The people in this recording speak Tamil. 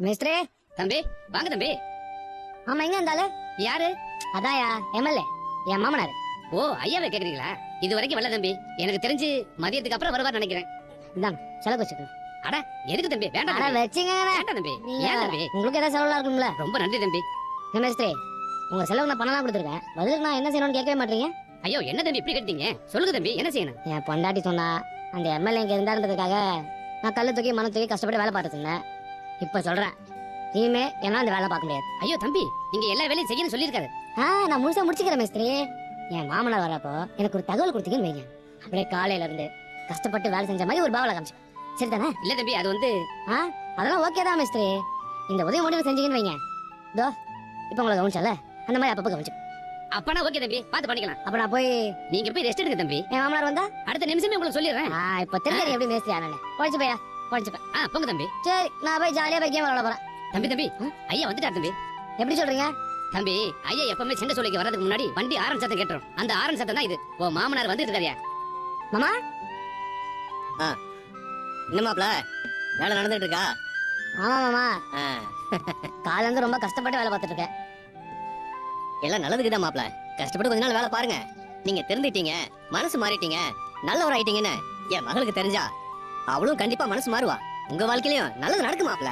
மிஸ்டரே. தம்பி வாங்க தம்பி. ஆமா, எங்க இருந்தால? யாரு? அதாயா எம்எல்ஏ, என் மாமனார். ஓ, ஐயாவை கேக்குறீங்களா? இது வரைக்கும் வரல தம்பி. எனக்கு தெரிஞ்சு மதியத்துக்கு அப்புறம் வருவார் நினைக்கிறேன். இந்தாங்க செலவு வச்சுக்கோங்க. அட எதுக்கு தம்பி? வேண்டாம் அட தம்பி. வச்சுங்க. வேண்டாம் தம்பி. ஏன் தம்பி? உங்களுக்கு ஏதாவது செலவுலாம் இருக்கும்ல? ரொம்ப நன்றி தம்பி. மிஸ்டரே, உங்க செலவு நான் பணம்லாம் கொடுத்துருக்கேன். பதிலுக்கு நான் என்ன செய்யணும்னு கேட்கவே மாட்டீங்க. ஐயோ என்ன தம்பி இப்படி கேட்டீங்க? சொல்லுங்க தம்பி, என்ன செய்யணும்? என் பொண்டாட்டி சொன்னா அந்த எம்எல்ஏ இங்க இருந்தாருன்றதுக்காக நான் கல்லு தூக்கி மனம் தூக்கி கஷ்டப்பட்டு வேலை பார்த்துட்டு இருந்தேன். இப்ப சொல்றேன், இனிமே என்னால அந்த வேலை பார்க்க முடியாது. ஐயோ தம்பி, நீங்க எல்லா வேலையும் செய்யணும்னு சொல்லியிருக்காரு. நான் முழுசா முடிச்சுக்கிறேன் மிஸ்திரி. என் மாமனார் வரப்போ எனக்கு ஒரு தகவல் கொடுத்தீங்கன்னு வைங்க, அப்படியே காலையில இருந்து கஷ்டப்பட்டு வேலை செஞ்ச மாதிரி ஒரு பாவலை காமிச்சு. சரிதானே? இல்ல தம்பி, அது வந்து அதெல்லாம் ஓகே தான் மிஸ்திரி. இந்த உதவி முடிவு செஞ்சீங்கன்னு வைங்க, இதோ இப்ப உங்களை கவனிச்சல அந்த மாதிரி அப்பப்ப கவனிச்சு. அப்பனா ஓகே தம்பி, பார்த்து பண்ணிக்கலாம். அப்ப நான் போய் நீங்க போய் ரெஸ்ட் எடுங்க தம்பி. என் மாமனார் வந்தா அடுத்த நிமிஷமே உங்களுக்கு சொல்லிடுறேன். இப்ப தெரியாது எப்படி மேஸ்திரி ஆனே. குறைச்சு போயா குறைச்சுப்பேன். போங்க தம்பி. சரி, நான் போய் ஜாலியா போய் கேம் விளையாட போறேன். தம்பி தம்பி, ஐயா வந்துட்டார் தம்பி. எப்படி சொல்றீங்க? தம்பி, ஐயா எப்பவுமே செண்ட சோலைக்கு வர்றதுக்கு முன்னாடி வண்டி ஆரன் சத்தம் கேட்டுரும். அந்த ஆரன் சத்தம் தான் இது. ஓ மாமனார் வந்துட்டு இருக்காரியா? மாமா. என்னமாப்ல வேலை நடந்துட்டு இருக்கா? ஆமா மாமா, காலைல இருந்து ரொம்ப கஷ்டப்பட்டு வேலை பார்த்துட்டு இருக்கேன். எல்லாம் நல்லதுக்குதான் மாப்ள. கஷ்டப்பட்டு கொஞ்ச நாள் வேலை பாருங்க. நீங்க தெரிஞ்சிட்டீங்க, மனசு மாறிட்டீங்க, நல்லவர் ஆயிட்டீங்கன்னு என் மகளுக்கு தெரிஞ்சா அவளும் கண்டிப்பா மனசு மாறுவா. உங்க வாழ்க்கையிலயும் நல்லது நடக்கு மாப்ள.